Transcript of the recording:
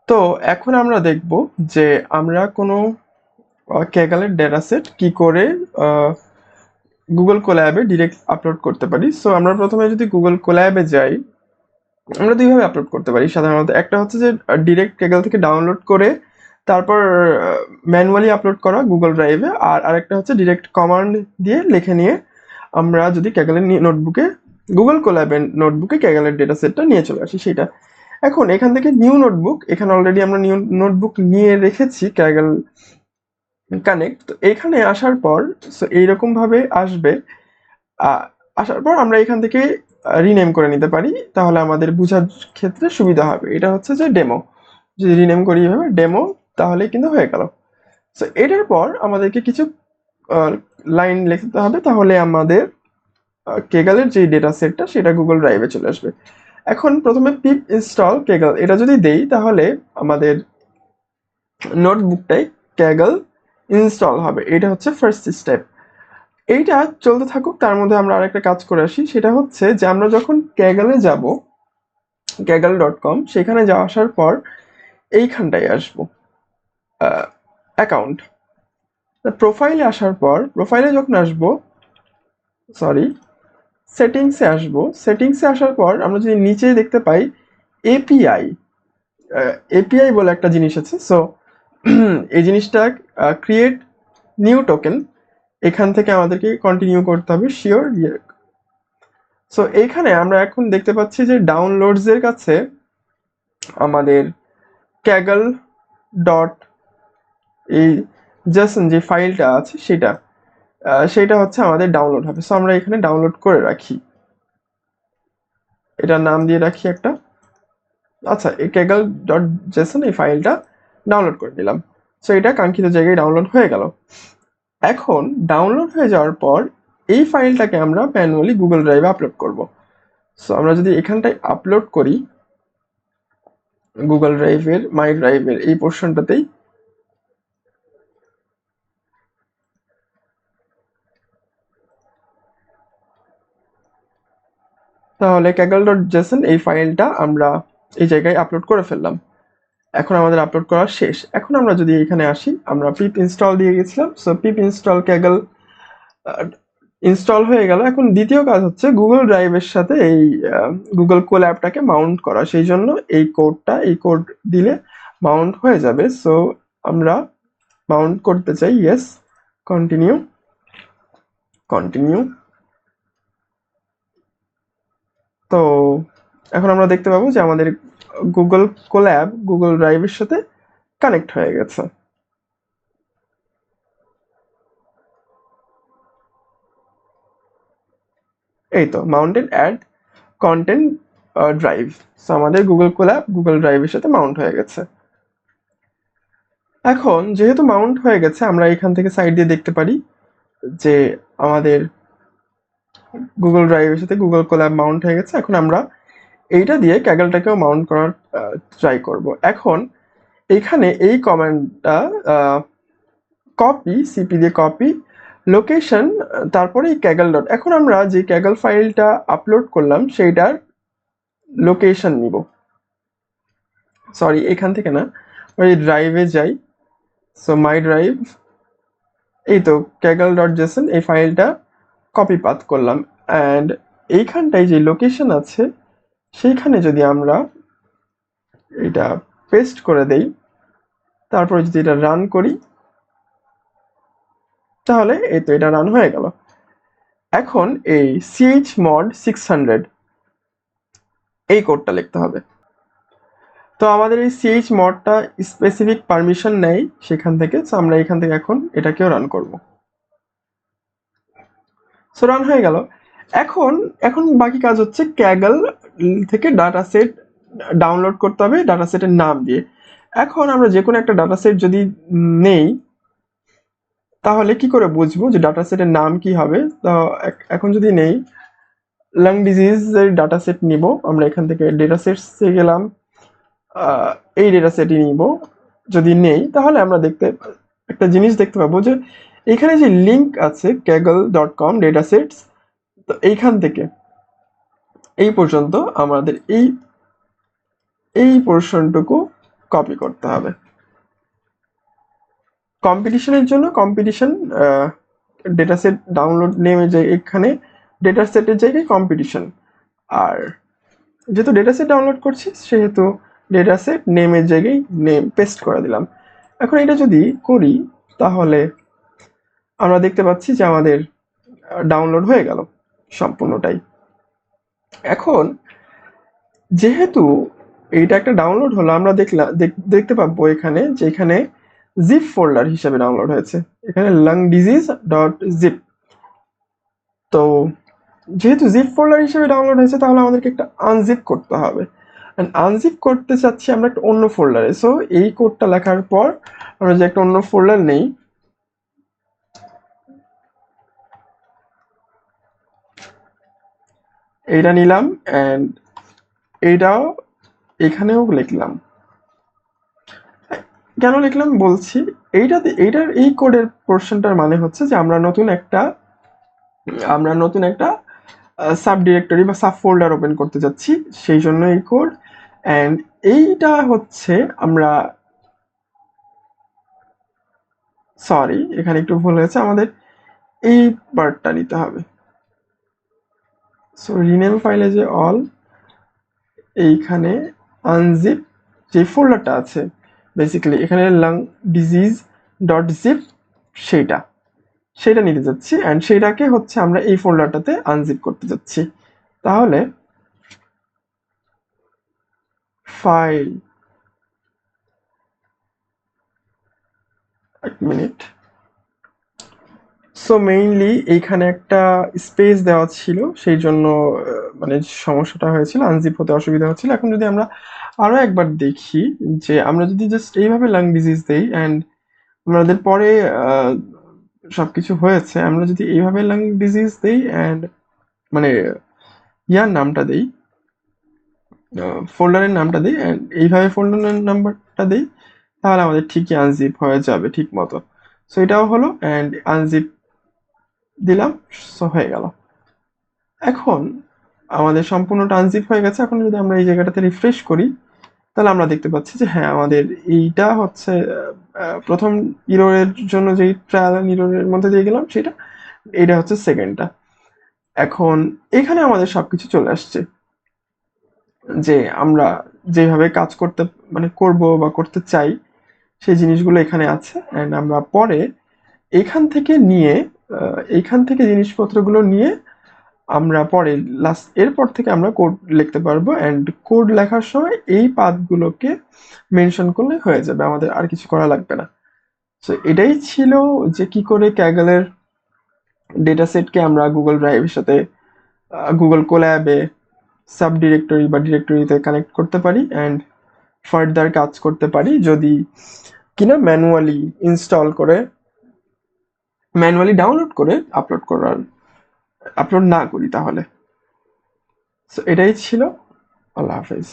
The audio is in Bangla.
তো এখন আমরা দেখব যে আমরা কোনো ক্যাগালের ডেটা সেট কি করে গুগল কোল্যাবে ডিরেক্ট আপলোড করতে পারি। সো আমরা প্রথমে যদি গুগল কোল্যাবে যাই, আমরা দুইভাবে আপলোড করতে পারি সাধারণত। একটা হচ্ছে যে ডিরেক্ট ক্যাগল থেকে ডাউনলোড করে তারপর ম্যানুয়ালি আপলোড করা গুগল ড্রাইভে, আর আরেকটা হচ্ছে ডিরেক্ট কমান্ড দিয়ে লিখে নিয়ে আমরা যদি ক্যাগলের নোটবুকে, গুগল কোল্যাবের নোটবুকে ক্যাগলের ডেটা সেটটা নিয়ে চলে আসি সেটা। এখন এখান থেকে নিউ নোটবুক, এখানে অলরেডি আমরা নিউ নোটবুক নিয়ে রেখেছি ক্যাগল কানেক্ট। তো এখানে আসার পর সো এইরকম ভাবে আসবে। আসার পর আমরা এখান থেকে রিনেম করে নিতে পারি, তাহলে আমাদের বোঝার ক্ষেত্রে সুবিধা হবে। এটা হচ্ছে যে ডেমো, যদি রিনেম করি এভাবে ডেমো, তাহলে কিন্তু হয়ে গেল। সো এটার পর আমাদেরকে কিছু লাইন লিখতে হবে, তাহলে আমাদের কেগলের যে ডেটা সেটটা সেটা গুগল ড্রাইভে চলে আসবে। এখন প্রথমে পিপ ইনস্টল কেগল এটা যদি দেই, তাহলে আমাদের নোটবুকটাই ক্যাগল ইনস্টল হবে। এটা হচ্ছে ফার্স্ট স্টেপ। এইটা চলতে থাকুক, তার মধ্যে আমরা আরেকটা কাজ করে আসি। সেটা হচ্ছে যে আমরা যখন ক্যাগলে যাব, kaggle.com, সেখানে যাওয়া আসার পর এইখানটায় আসবো অ্যাকাউন্ট, প্রোফাইলে আসার পর প্রোফাইলে যখন আসবো, সরি, সেটিংসে আসবো। সেটিংসে আসার পর আমরা যদি নিচে দেখতে পাই এপিআই, এপিআই বলে একটা জিনিস আছে। সো এই জিনিসটা ক্রিয়েট নিউ টোকেন, এখান থেকে আমাদেরকে কন্টিনিউ করতে হবে শিওর। সো এইখানে আমরা এখন দেখতে পাচ্ছি যে ডাউনলোডস এর কাছে আমাদের ক্যাগল ডট এই জেসন যে ফাইলটা আছে সেটা হচ্ছে আমাদের ডাউনলোড হবে। সো আমরা এখানে ডাউনলোড করে রাখি, এটার নাম দিয়ে রাখি একটা। আচ্ছা, এই ক্যাগল ডট জেসন এই ফাইলটা ডাউনলোড করে নিলাম। সো এটা কাঙ্ক্ষিত জায়গায় ডাউনলোড হয়ে গেল। এখন ডাউনলোড হয়ে যাওয়ার পর এই ফাইলটাকে আমরা ম্যানুয়ালি গুগল ড্রাইভে আপলোড করব। সো আমরা যদি এখানটায় আপলোড করি গুগল ড্রাইভের মাই ড্রাইভের এই পোর্শনটাতেই, তাহলে ক্যাগল ডট জেসন এই ফাইলটা আমরা এই জায়গায় আপলোড করে ফেললাম। এখন আমাদের আপলোড করা শেষ। এখন আমরা যদি এখানে আসি, আমরা পিপ ইনস্টল দিয়ে গেছিলাম। সো পিপ ইনস্টল ক্যাগল ইনস্টল হয়ে গেল। এখন দ্বিতীয় কাজ হচ্ছে গুগল ড্রাইভের সাথে এই গুগল কোল্যাবটাকে মাউন্ট করা। সেই জন্য এই কোড দিলে মাউন্ট হয়ে যাবে। সো আমরা মাউন্ট করতে চাই, ইয়েস, কন্টিনিউ কন্টিনিউ। তো এখন আমরা দেখতে পাবো যে আমাদের গুগল কোল্যাব গুগল ড্রাইভের সাথে কানেক্ট হয়ে গেছে। এই তো mounted at content drive. So আমাদের গুগল কোল্যাব গুগল ড্রাইভের সাথে মাউন্ট হয়ে গেছে। এখন যেহেতু মাউন্ট হয়ে গেছে, আমরা এখান থেকে সাইড দিয়ে দেখতে পারি যে আমাদের গুগল ড্রাইভের সাথে গুগল কোল্যাব মাউন্ট হয়ে গেছে। এখন আমরা এইটা দিয়ে ক্যাগলটাকেও মাউন্ট করার ট্রাই করব। এখন এইখানে এই কমান্ডটা কপি, সিপি দিয়ে কপি লোকেশন, তারপরে এই ক্যাগল ডট। এখন আমরা যে ক্যাগল ফাইলটা আপলোড করলাম সেইটার লোকেশন নিব। সরি, এখান থেকে না, ওই ড্রাইভে যাই। সো মাই ড্রাইভ, এই তো ক্যাগল ডট জেসন এই ফাইলটা কপি পাথ করলাম। অ্যান্ড এইখানটায় যে লোকেশন আছে সেইখানে যদি আমরা এটা পেস্ট করে দেই, তারপরে যদি এটা রান করি, তাহলে এই তো এটা রান হয়ে গেল। এখন এই chmod 600 এই কোডটা লিখতে হবে। তো আমাদের এই chmodটা স্পেসিফিক পারমিশন নেই সেখান থেকে। সো আমরা এখান থেকে এখন এটাকেও রান করব। সো রান হয়ে গেল। এখন এখন বাকি কাজ হচ্ছে ক্যাগল থেকে ডাটা সেট ডাউনলোড করতে হবে ডাটা সেটের নাম দিয়ে। এখন আমরা যে কোনো একটা ডাটা সেট যদি নেই, তাহলে কি করে বুঝবো যে ডাটা সেটের নাম কি হবে? তো এখন যদি নেই লাং ডিজিজের ডাটা সেট নিব, আমরা এখান থেকে ডেটা সেটসে গেলাম, এই ডেটা সেটই নিব। যদি নেই তাহলে আমরা একটা জিনিস দেখতে পাবো যে এখানে যে লিঙ্ক আছে kaggle.com ডেটা সেটস, তো এইখান থেকে এই পর্যন্ত আমাদের এই পোর্শনটুকু কপি করতে হবে। কম্পিটিশনের জন্য কম্পিটিশন ডেটা সেট ডাউনলোড নেমে যে এখানে ডেটা সেটের জায়গায় কম্পিটিশন, আর যেহেতু ডেটা সেট ডাউনলোড করছি সেহেতু ডেটা সেট নেমের জায়গায় নেম পেস্ট করে দিলাম। এখন এটা যদি করি তাহলে আমরা দেখতে পাচ্ছি যে আমাদের ডাউনলোড হয়ে গেল সম্পূর্ণটাই। এখন যেহেতু এইটা একটা ডাউনলোড হলো, আমরা দেখতে পাবো এখানে যে এখানে জিপ ফোল্ডার হিসেবে ডাউনলোড হয়েছে, এখানে lung disease ডট জিপ। তো যেহেতু জিপ ফোল্ডার হিসেবে ডাউনলোড হয়েছে তাহলে আমাদেরকে একটা আনজিপ করতে হবে। আনজিপ করতে চাচ্ছি আমরা একটা অন্য ফোল্ডারে। সো এই কোডটা লেখার পর আমরা যে একটা অন্য ফোল্ডার নেই, এইটা নিলাম অ্যান্ড এইটাও এখানেও লিখলাম। কেন লিখলাম বলছি, এইটার এই কোডের পোর্শনটার মানে হচ্ছে যে আমরা নতুন একটা সাব ডিরেক্টরি বা সাব ফোল্ডার ওপেন করতে যাচ্ছি, সেই জন্য এই কোড। অ্যান্ড এইটা হচ্ছে আমরা সরি এখানে একটু ভুল হয়েছে, আমাদের এই পার্টটা নিতে হবে। সো রিনেম ফাইলে যে অল এইখানে আনজিপ যে ফোল্ডারটা আছে বেসিক্যালি এখানে লাং ডিজিজ ডট জিপ সেটা নিতে যাচ্ছি, অ্যান্ড সেইটাকে হচ্ছে আমরা এই ফোল্ডারটাতে আনজিপ করতে যাচ্ছি। তাহলে ফাইল, এক মিনিট। সো মেইনলি এইখানে একটা স্পেস দেওয়া ছিল, সেই জন্য মানে সমস্যাটা হয়েছিল, আনজিপ হতে অসুবিধা হচ্ছিল। এখন যদি আমরা আরো একবার দেখি যে আমরা যদি জাস্ট এইভাবে লাং ডিজিজ দেই অ্যান্ড আমাদের পরে সবকিছু হয়েছে, আমরা যদি এইভাবে লাং ডিজিজ দেই অ্যান্ড মানে ইয়ার নামটা দেই, ফোল্ডারের নামটা দিই অ্যান্ড এইভাবে ফোল্ডারের নাম্বারটা দিই, তাহলে আমাদের ঠিকই আনজিপ হয়ে যাবে ঠিক মতো। সো এটাও হলো অ্যান্ড আনজিপ দিলাম, সো হয়ে গেল। এখন আমাদের সম্পূর্ণটা আনজিপ হয়ে গেছে। এখন যদি আমরা এই জায়গাটাতে রিফ্রেশ করি তাহলে আমরা দেখতে পাচ্ছি যে হ্যাঁ আমাদের এইটা হচ্ছে প্রথম ইরোরের জন্য যেই ট্রায়াল অ্যান্ড ইরোরের মধ্যে দিয়ে গেলাম সেটা, এটা হচ্ছে সেকেন্ডটা। এখন এখানে আমাদের সবকিছু চলে আসছে, যে আমরা যেভাবে কাজ করতে মানে করব বা করতে চাই সেই জিনিসগুলো এখানে আছে। অ্যান্ড আমরা পরে এইখান থেকে জিনিসপত্রগুলো নিয়ে আমরা পরে এরপর থেকে আমরা কোড লিখতে পারবো, অ্যান্ড কোড লেখার সময় এই পাথগুলোকে মেনশন করলে হয়ে যাবে, আমাদের আর কিছু করা লাগবে না। সো এটাই ছিল যে কি করে ক্যাগলের ডেটা সেটকে আমরা গুগল ড্রাইভের সাথে গুগল কোল্যাবে সাব ডিরেক্টরি বা ডিরেক্টরিতে কানেক্ট করতে পারি অ্যান্ড ফার্দার কাজ করতে পারি, যদি কিনা ম্যানুয়ালি ডাউনলোড করে আপলোড না করি তাহলে। সো এটাই ছিল। আল্লাহ হাফেজ।